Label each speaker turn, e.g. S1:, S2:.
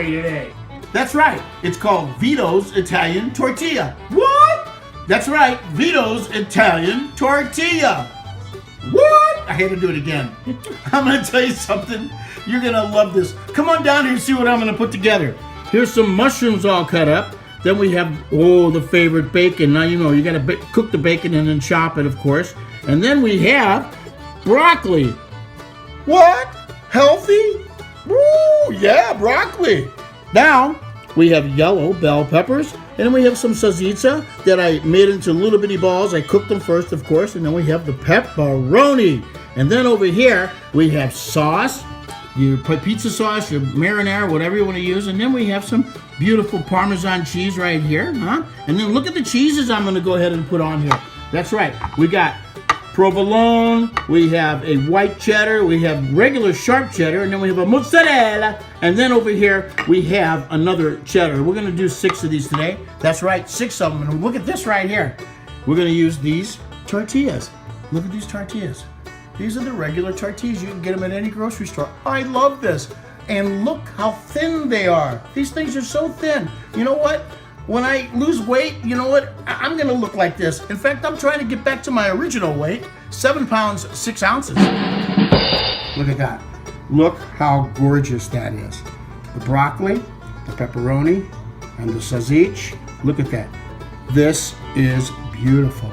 S1: story today.
S2: That's right. It's called Vito's Italian Tortilla. What? That's right. Vito's Italian Tortilla. What? I hate to do it again. I'm going to tell you something. You're going to love this. Come on down here and see what I'm going to put together. Here's some mushrooms all cut up. Then we have, the favorite bacon. Now, you got to cook the bacon and then chop it, of course. And then we have broccoli. What? Healthy? Woo, yeah, broccoli. Now, we have yellow bell peppers. And then we have some salsiccia that I made into little bitty balls. I cooked them first, of course. And then we have the pepperoni. And then over here, we have sauce. Your pizza sauce, your marinara, whatever you want to use. And then we have some beautiful Parmesan cheese right here. And then look at the cheeses I'm going to go ahead and put on here. That's right. We got provolone, we have a white cheddar, we have regular sharp cheddar, and then we have a mozzarella. And then over here, we have another cheddar. We're going to do 6 of these today. That's right, 6 of them. And look at this right here. We're going to use these tortillas. Look at these tortillas. These are the regular tortillas. You can get them at any grocery store. I love this. And look how thin they are. These things are so thin. You know what? When I lose weight, you know what? I'm going to look like this. In fact, I'm trying to get back to my original weight, 7 pounds, 6 ounces. Look at that. Look how gorgeous that is. The broccoli, the pepperoni, and the salsiccia. Look at that. This is beautiful.